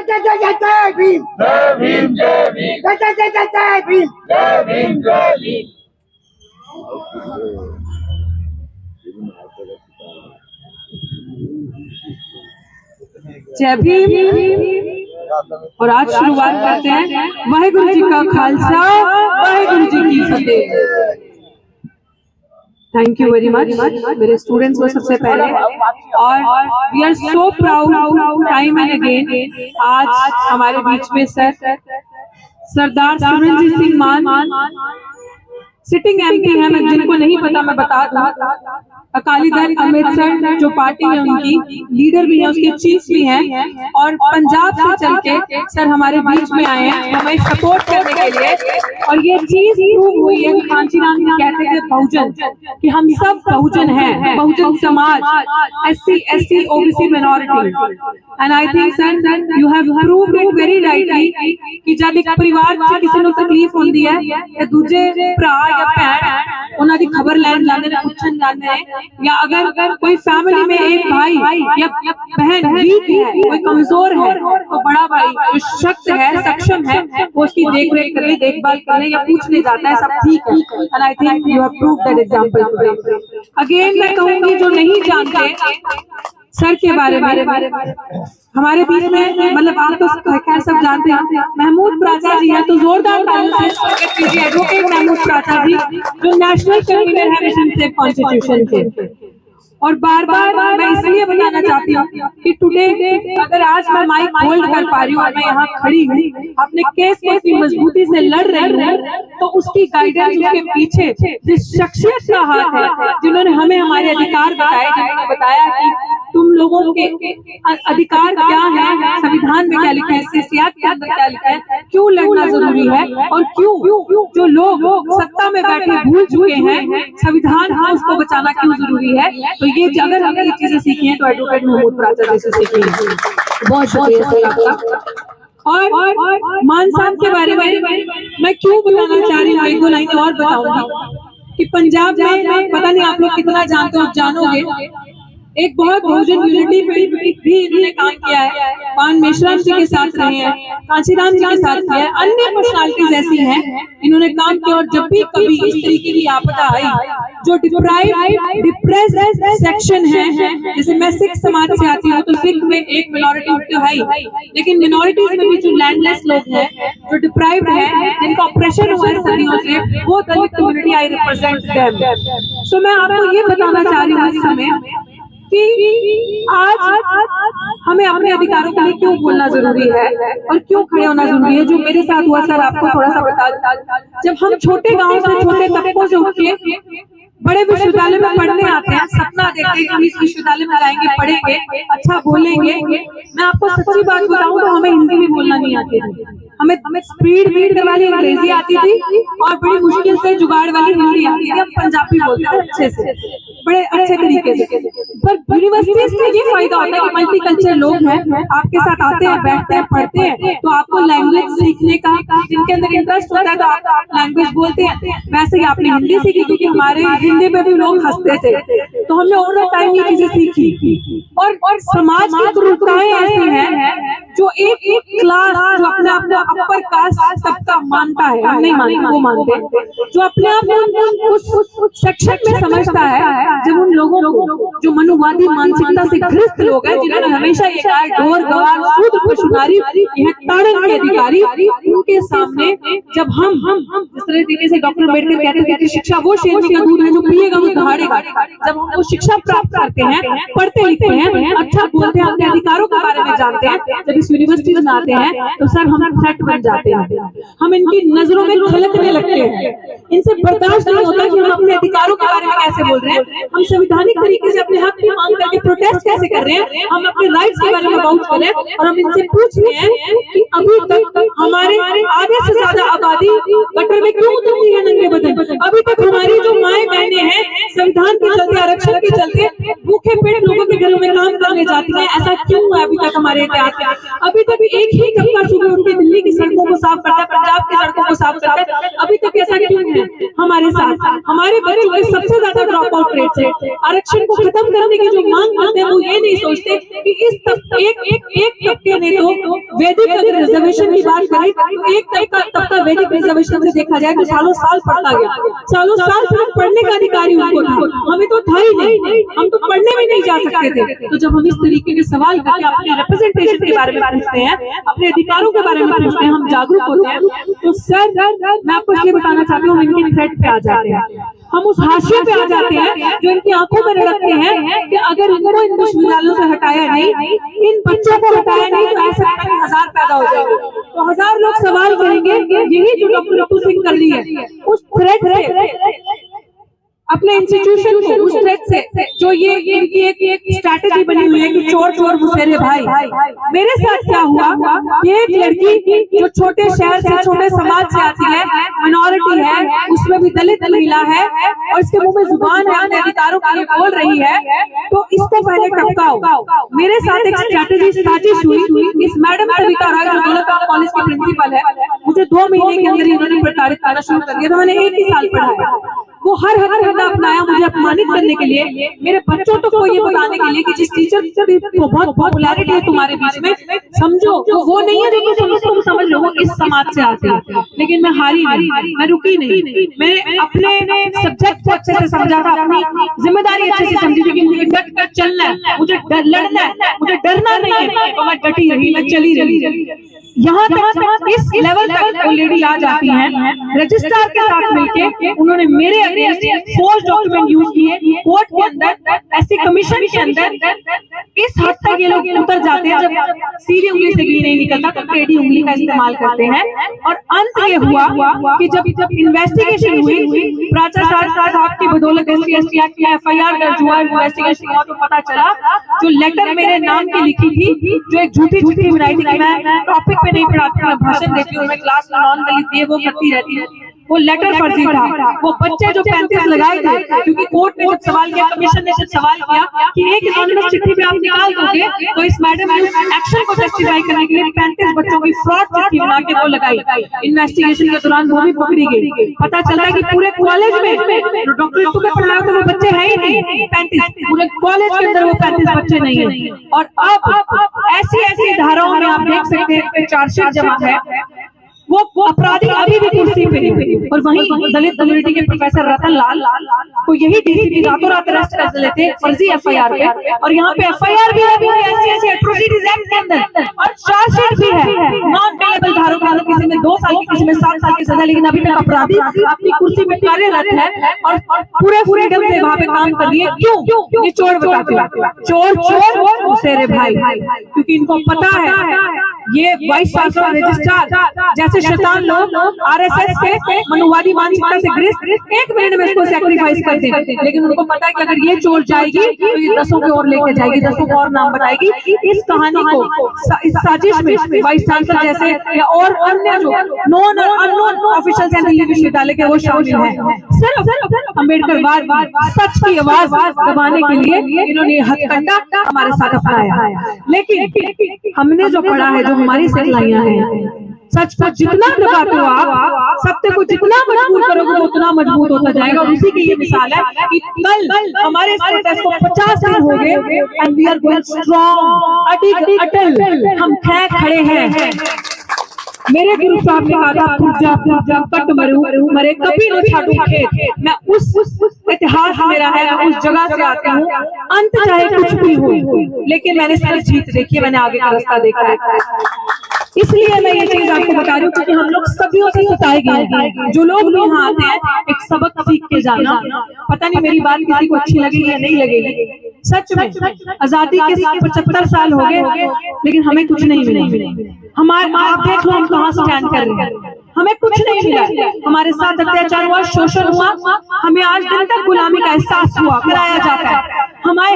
जय जय जय जय भीम, जय भीम जय भीम, जय जय जय जय जय भीम, जय भीम जय भीम। जय भीम। और आज शुरुआत करते हैं वाहेगुरु जी का खालसा वाहेगुरु जी की फतेह। थैंक यू वेरी मच मेरे स्टूडेंट्स को सबसे पहले, और we are so proud time and again आज हमारे बीच में सरदार सुरेंद्र सिंह मान सिटिंग एमपी है। मैं जिनको नहीं पता मैं बता दूं, अकाली दल अमृतसर जो पार्टी है उनकी लीडर भी है, उसके चीफ भी हैं, और पंजाब से चल के सर हमारे बीच में आए हैं हमें सपोर्ट करने के लिए। और ये चीज प्रूव हुई है कि कांचीराम जी कहते थे बहुजन, कि हम सब बहुजन हैं, Bahujan Samaj, SC ST OBC minority. And I think sir you have proved it very rightly कि जब एक परिवार में किसी को तकलीफ होती है तो दूजे भरा या भैन उन्हों की खबर लैन जाते हैं, पूछन जाते हैं, या अगर कोई फैमिली में एक भाई या बहन वीक है, कोई कमजोर है, तो बड़ा भाई जो शक्त है, सक्षम है, वो उसकी देख रेख करे, देखभाल करे या पूछने जाता है, सब ठीक है। And I think you have proved that example today. Again मैं कहूंगी जो नहीं जानते सर के बारे में, हमारे बीच में मतलब आप तो खैर सब जानते हैं महमूद प्राचा जी है, तो जोरदार तालियों से स्वागत कीजिए एडवोकेट महमूद प्राचा जी जो नेशनल कन्वीनर है मिशन सेफ कॉन्स्टिट्यूशन के। और बार बार मैं इसलिए बताना चाहती हूँ कि टुडे अगर आज मैं माइक होल्ड कर पा रही हूँ और मैं यहाँ खड़ी हूँ अपने केस को इतनी मजबूती से लड़ रही हूँ, तो उसकी गाइडेंस के पीछे जिस शख्सियत का हाथ है, जिन्होंने हमें हमारे अधिकार बताए, जिन्होंने बताया कि तुम लोगों के अधिकार क्या है, संविधान में क्या लिखा है, सियासत के अंदर क्या लिखा है, क्यों लड़ना जरूरी है, और क्यों जो लोग सत्ता में बैठे भूल चुके हैं संविधान को उसको बचाना क्यों जरूरी है। तो ये अगर हमने ये चीजें सीखी हैं तो एडवोकेट महमूद प्राचा जी से सीखी है। बहुत शुक्रिया सर आपका। और मान साहब के बारे में मैं क्यों बताना चाह रही हूँ, एक दो लाइनें और बताऊंगी कि पंजाब में पता नहीं आप लोग कितना जानते हो, जानोगे एक बहुत बहुजन यूनिटी पे भी इन्होंने काम किया है, पान मेश्राम जी के साथ रहे हैं, कांचीराम जी के साथ किया है, अन्य पर्सनालिटीज ऐसी हैं इन्होंने काम किया। और जब भी कभी इस तरीके की आपदा आई, जो डिप्रेस्ड सेक्शन है, जैसे मैं सिख समाज से आती हूँ तो सिख में एक मिनोरिटी तो है ही, लेकिन मिनोरिटीज में भी जो लैंडलेस लोग हैं, जो डिप्राइव्ड है, जिनका ऑपरेशन हुआ है सदियों से, वो दलित कम्युनिटी आई रिप्रेजेंट देम। सो मैं आपको ये बताना चाह रही हूँ इस समय कि आज हमें अपने अधिकारों के लिए क्यों बोलना जरूरी है और क्यों खड़े होना जरूरी है। जो मेरे साथ हुआ सर आपको थोड़ा सा बता, जब हम छोटे गांव से छोटे तबकों से उठ के बड़े विश्वविद्यालय में पढ़ने आते हैं, सपना देखते हैं कि हम इस विश्वविद्यालय में जाएंगे, पढ़ेंगे, अच्छा बोलेंगे। मैं आपको सच्ची बात बताऊं तो हमें हिंदी भी बोलना नहीं आती थी, हमें स्पीड वाली अंग्रेजी आती थी और बड़ी मुश्किल से जुगाड़ वाली हिंदी आती थी। हम पंजाबी बोलते थे अच्छे से, बड़े अच्छे तरीके से। पर यूनिवर्सिटीज में ये फायदा होता है कि मल्टीकल्चरल लोग हैं, आपके साथ आते हैं, बैठते हैं, पढ़ते हैं, तो आपको लैंग्वेज सीखने का, जिनके अंदर इंटरेस्ट होता है तो आप लैंग्वेज बोलते हैं। वैसे ही आपने हिंदी सीखी क्योंकि हमारे हिंदी में भी लोग हंसते थे, तो हमने ओवर टाइम ये चीजें सीखी। और समाज की कुरीतियां ऐसी हैं जो एक क्लास जो अपने आप को अपर कास्ट तबका मानता है, हम नहीं मानते, वो मानते हैं, जो अपने आप को उस सेक्शन में समझता है। जब उन लोगों को जो मनुवादी मानसिकता से ग्रस्त लोग हैं, जिन्होंने हमेशा ये कहा ढोर गवार शूद्र पशुनारी यह ताड़न के अधिकारी, उनके सामने जब हम जिस तरीके से डॉक्टर अम्बेडकर कहते थे कि शिक्षा वो शेरनी का दूध है जो पिएगा वो दहाड़ेगा, जब हम वो शिक्षा प्राप्त करते हैं, पढ़ते लिखते हैं, अच्छा बोलते हैं, अपने अधिकारों के बारे में जानते हैं, जब इस यूनिवर्सिटी में आते हैं तो सर हम थ्रेट बन जाते हैं, हम इनकी नजरों में खलकने लगते हैं। इनसे बर्दाश्त नहीं होता कि हम अपने अधिकारों के बारे में कैसे बोल रहे हैं, हम संवैधानिक तरीके से अपने हक की मांग करके प्रोटेस्ट कैसे कर रहे हैं, हम अपने राइट्स के बारे में बाउट कर रहे हैं। और हम इनसे पूछ रहे हैं कि अभी तक हमारे आधे से ज्यादा आबादी गटर में क्यों उतरती है नंगे बदन, अभी तक हमारी जो माएं बहनें हैं संविधान के चलते, आरक्षण के चलते भूखे पेट लोगों के घरों में काम करने जाती है, ऐसा क्यों है अभी तक हमारे इतिहास में? अभी तक एक ही तबका सुबह उठ के दिल्ली की सड़कों को साफ करता है, पंजाब की सड़कों को साफ करता है, अभी तक ऐसा क्यों हैं हमारे साथ, हमारे बच्चों के सबसे ज्यादा ड्रॉप आउट रेट है। आरक्षण को खत्म करने की जो मांग करते हैं वो ये नहीं सोचते कि इस एक तबके ने तो वैदिक अगर रिजर्वेशन की बात करें तो एक तबका वैदिक रिजर्वेशन से देखा जाए तो सालों साल पढ़ता गया, सालों साल सिर्फ पढ़ने का अधिकार ही उनको था, हमें तो था ही नहीं, हम तो पढ़ने में नहीं जा सकते थे। तो जब हम इस तरीके के सवाल करके अपने रिप्रेजेंटेशन के बारे में पूछते हैं, अपने अधिकारों के बारे में पूछते हैं, हम जागरूक होते हैं, तो सर मैं आपको ये बताना चाहती हूँ, हम इनके थ्रेट पे आ जाते हैं, हम उस हाशिए पे आ जाते हैं जो इनकी आंखों में रखते हैं कि अगर इनको इन विश्वविद्यालयों से हटाया नहीं, इन बच्चों को हटाया नहीं तो ऐसा 1000 पैदा हो जाएंगे, तो 1000 लोग सवाल करेंगे। यही जो डॉक्टर रतु सिंह कर रही है उस थ्रेट से, अपने इंस्टीट्यूशन को उस थ्रेट से, जो ये इनकी एक स्ट्रैटेजी बनी हुई है कि चोर चोर मुसेरे भाई। मेरे साथ क्या हुआ, ये एक लड़की जो छोटे शहर से, छोटे समाज से आती है, मिनॉरिटी है, उसमें भी दलित महिला है और इसके मुंह में जुबान है, अपने अधिकारों के लिए बोल रही है, तो इसको पहले टपकाओ। मेरे साथ एक स्ट्रैटेजी साजिश हुई। इस मैडम सविता राय जो दौलत कॉलेज की प्रिंसिपल है, मुझे 2 महीने के अंदर इन्होंने प्रताड़ित करना शुरू कर दिया, तो मैंने 1 ही साल पढ़ाया। वो हर हथकंडा अपनाया मुझे अपमानित करने के लिए, मेरे बच्चों को ये बताने के लिए कि जिस टीचर को बहुत पॉपुलैरिटी है तुम्हारे बीच में, समझो तो वो नहीं है जो तुम समझ लो, वो इस समाज से आते हैं। लेकिन मैं हारी नहीं, मैं रुकी नहीं, मैं अपने सब्जेक्ट को अच्छे से समझा था, अपनी जिम्मेदारी अच्छे से समझी थी कि मुझे डट कर चलना है, मुझे लड़ना है, मुझे डरना नहीं है, तो मैं डटी रही, मैं चली रही। यहाँ तक इस लेवल तक वो लेडी आ जाती हैं, रजिस्ट्रार के साथ मिलके उन्होंने मेरे अगेंस्ट फोर्स डॉक्यूमेंट यूज किए कोर्ट के अंदर, एससी कमीशन के अंदर। इस हद तक ये लोग उतर जाते हैं, जब सीधी उंगली से घी नहीं निकलता तो टेढ़ी उंगली का इस्तेमाल करते हैं। और अंत ये हुआ कि जब इन्वेस्टिगेशन हुई, प्राचार्य साहब की बदौलत SC/ST एक्ट में FIR दर्ज हुआ, इन्वेस्टिगेशन हुआ तो पता चला जो लेटर मेरे नाम की लिखी थी, जो एक झूठी चिट्ठी बनाई थी कि मैं टॉपिक पे नहीं पढ़ाती, मैं भाषण देती हूँ, मैं क्लास में नॉन दलित ये वो करती रहती है, वो लेटर फर्जी था। वो बच्चे जो 35 लगाए थे, क्योंकि कोर्ट ने जब सवाल किया, कमीशन ने जब सवाल किया कि एक एनोनिमस चिट्ठी पे आप निकाल दोगे, तो इस मैडम ने उस एक्शन को जस्टिफाई करने के लिए 35 बच्चों की फ्रॉड चिट्ठी बना के वो लगाई। इन्वेस्टिगेशन के दौरान वो भी पकड़ी गई। पता चलता कि पूरे कॉलेज में डॉक्टर रतु को पढ़ाया तो वो बच्चे है ही नहीं 35, पूरे कॉलेज के अंदर वो 35 बच्चे नहीं है। और अब ऐसी धाराओं में आप देख सकते हैं चार्जशीट जमा है, वो अपराधी अभी भी कुर्सी पे है। और वहीं दलित कम्युनिटी के प्रोफेसर रतन लाल को यही डीसीपी रातों रात अरेस्ट कर लेते फर्जी FIR पे, और यहाँ पे FIR भी है ऐसी एट्रोसिटीज एक्ट के अंदर, और चार्जशीट भी है नॉन पेएबल धारों के अंदर, किसी में 2 साल की, किसी में 7 साल की सजा, लेकिन अभी तक अपराधी अपनी कुर्सी पे कार्यरत है और पूरे फ्रीडम से वहाँ पे काम कर रही है। क्यों? ये चोर बताते हैं, चोर मुसेरे भाई, क्योंकि इनको पता है ये वाइस चांसलर रजिस्ट्रार जैसे शैतान लोग RSS के मनुवादी मानसिकता से ग्रस्त 1 मिनट में इसको सैक्रिफाइस कर दें, लेकिन उनको पता है कि अगर ये चोर जाएगी तो ये 10 की ओर लेके जाएगी, 10 को और नाम बताएगी। इस कहानी को, इस साजिश में वाइस चांसलर जैसे या और अन्य जो नॉन और अननोन ऑफिशियल्स हैं दिल्ली विश्वविद्यालय के, वो शामिल हैं। सिर्फ अम्बेडकरवाद सच की आवाज दबाने के लिए इन्होंने हथकंडा हमारे साथ अपनाया। लेकिन हमने जो पढ़ा है, जो हमारी सिखलाइयां हैं, सच को जितना दबाते हो आप, सत्य को जितना मजबूत करोगे वो उतना मजबूत होता जाएगा। और उसी की ये मिसाल है कि कल हमारे इस प्रोटेस्ट को 50 दिन हो गए and we are going strong, अटल, हम खड़े हैं। मेरे गुरु साहब ने कहा था पूजा कट मरे कभी न छाड़ू खेत। मैं उस इतिहास मेरा है, मैं उस जगह से आती हूँ, अंत चाहे कुछ भी हो, लेकिन मैंने सारी जीत देखी है, मैंने आगे का रास्ता देखा है। इसलिए मैं ये चीज आपको बता रही हूँ क्योंकि हम लोग सदियों से सिखाए गए हैं, जो लोग भी यहाँ आते हैं एक सबक सीख के जाना। पता नहीं मेरी बात किसी को अच्छी लगेगी या नहीं लगेगी, सच में आजादी के 75 साल हो गए लेकिन हमें कुछ नहीं मिला। हमारे आप देख लो हम कहाँ स्टैंड कर रहे हैं, हमें कुछ नहीं मिला। हमारे साथ अत्याचार हुआ, शोषण हुआ, हमें आज दिन तक गुलामी का एहसास हुआ, कराया जाता है। हमें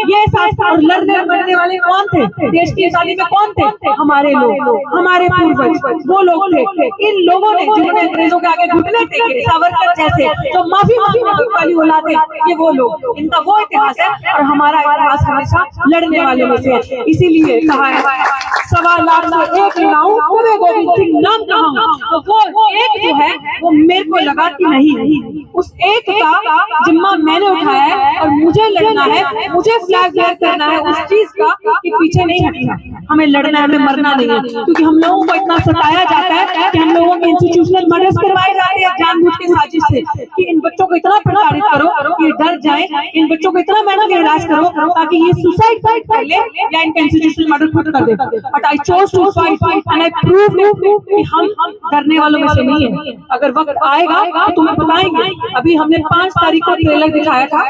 ये एहसास, और लड़ने मरने वाले कौन थे देश की आजादी में? कौन थे? हमारे लोग, हमारे पूर्वज, वो लोग थे। इन लोगों ने जिन्होंने अंग्रेजों के आगे घुटने टेके, सावरकर जैसे जो माफी मांगने वाली औलादें, ये वो लोग, इनका वो इतिहास है। और हमारा इतिहास हमेशा लड़ने वाले में से है। इसीलिए कहा है 1.25 लाख से 1 लाऊं, पूरे गोविंद सिंह नाम कहाऊं, तो वो एक जो है वो मेरे को लगा कि नहीं, उस एक का जिम्मा मैंने उठाया है और मुझे लड़ना है, मुझे फ्लैग बेयर करना है उस चीज का कि पीछे नहीं हटना, हमें लड़ना है, हमें मरना नहीं है। क्योंकि हम लोगों को इतना सताया जाता है कि हम लोगों के इंस्टीट्यूशनल मर्डर्स करवाए जाते हैं जानबूझ के साजिश से कि इन बच्चों को इतना प्रताड़ित करो कि डर जाए, इन बच्चों को इतना मेंटली हरास करो ताकि ये सुसाइड कर ले या इनका इंस्टीट्यूशनल मर्डर खुद कर दे। But I chose to fight and I prove कि हम डरने वालों में से नहीं है। अगर वक्त आएगा तो तुम्हें बताएंगे। अभी हमने 5 तारीख को ट्रेलर दिखाया था,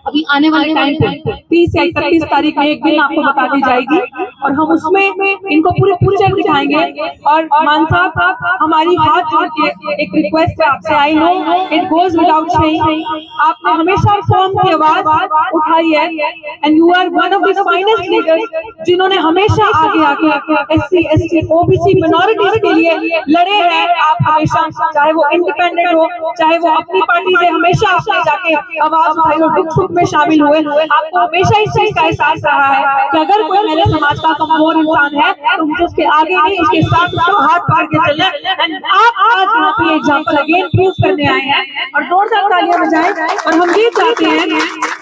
अभी आने वाले टाइम पे 30 या 31 तारीख में एक दिन आपको बता दी जाएगी और हम उसमें इनको पूरे पिक्चर दिखाएंगे। और मान साहब, हमारी हाथ जोड़ के एक रिक्वेस्ट है आपसे, I know it goes without saying, आपने हमेशा कौम की आवाज उठाई है and you are one of the finest leaders जिन्होंने हमेशा आगे आके SC ST OBC मिनॉरिटीज के लिए लड़े हैं। आप हमेशा, चाहे वो इंडिपेंडेंट हो चाहे वो अपनी पार्टी से, हमेशा आपने जाके आवाज उठाई और दुख सुख में शामिल हुए। आपको हमेशा इस चीज का एहसास रहा है कि अगर कोई मेरे समाज का कमजोर इंसान है तो मुझे उसके आगे नहीं, उसके साथ उसको हाथ पकड़ के चलना है। एंड आप आज यहाँ पे एग्जाम्पल अगेन प्रूव करने आए हैं और जोरदार तालियां बजाएं। और हम ये चाहते हैं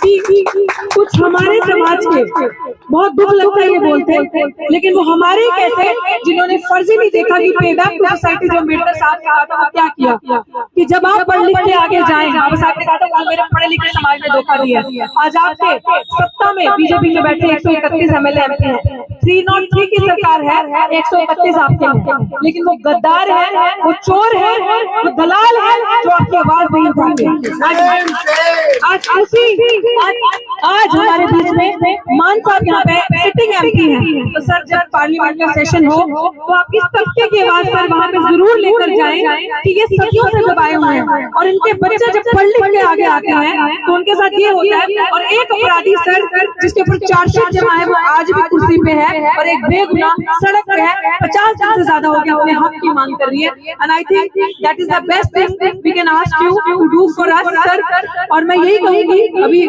कि कुछ हमारे समाज के, बहुत दुख लगता है ये बोलते, लेकिन वो हमारे कैसे जिन्होंने फर्जी नहीं देखा कि पे बैक टू सोसाइटी जो अम्बेडकर साहब ने कहा था क्या किया कि जब आप पढ़ लिख के आगे जाएं, बाबा साहब ने कहा था वो मेरे पढ़े लिखे समाज में धोखा दिया। आज आपके सत्ता में बीजेपी में बैठे 131 MLA MP हैं, 303 की सरकार है, 131 आपके हैं, लेकिन वो गद्दार है, वो चोर है, वो दलाल है जो आपकी आवाज नहीं उठाते। आज हमारे बीच में मान साहब यहाँ पे सिटिंग MP हैं, तो सर जब पार्लियामेंट का सेशन हो तो आप इस तबके की आवाज सर वहाँ पे जरूर लेकर जाएं कि ये सदियों से दबाए हुए हैं और इनके बच्चे जब पढ़ लिख के आगे आते हैं तो उनके साथ ये होता है। और एक अपराधी सर जिसके ऊपर चार्जशीट जमा है वो आज भी कुर्सी पे है और एक बेगुनाह सड़क पे है, 50 दिन से ज्यादा हो गया अपने हक की मांग कर रही है। And I think that is the best thing we can ask you to do for us sir. और मैं यही कहूंगी,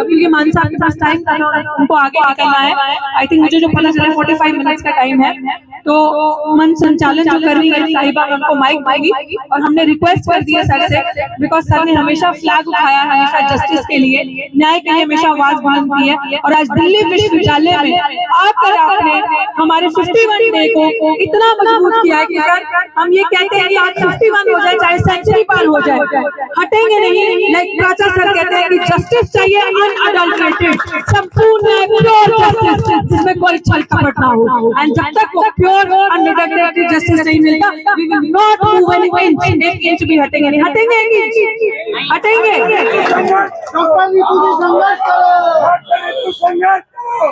अभी मान साहब के पास टाइम था, उनको आगे निकलना है। आई थिंक मुझे जो पता चला 45 मिनट्स का टाइम है, तो मंच संचालन जो कर रही है साहिबा उनको माइक मांगी और हमने रिक्वेस्ट कर दी है सर से, बिकॉज सर ने हमेशा फ्लैग उठाया, हमेशा जस्टिस के लिए, न्याय के लिए हमेशा आवाज बुलंद की है। और आज दिल्ली विश्वविद्यालय में आकर आपने हमारे 51 डे को इतना मजबूत किया है कि सर हम ये कहते हैं कि आज 51 हो जाए चाहे सेंचुरी पार हो जाए, हटेंगे नहीं। लाइक प्राचा सर कहते हैं कि जस्टिस चाहिए अनअडल्टरेटेड, संपूर्ण प्योर जस्टिस जिसमें कोई छल कपट ना हो। एंड जब तक वो प्योर अनअडल्टरेटेड जस्टिस नहीं मिलता, we will not move an inch, एक इंच भी हटेंगे नहीं, हटेंगे एक इंच, हटेंगे।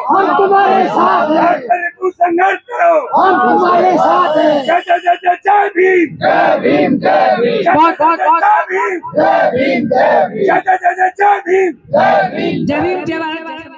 हम तुम्हारे साथ हैं, तू संघर्ष करो, हम तुम्हारे साथ हैं। जय जय जय जय जय भीम, जय भीम, जय भीम, बहुत बहुत बहुत जय भीम, जय भीम, जय भीम, जय जय जय जय भीम, जय भीम, जय भीम, जय भारत।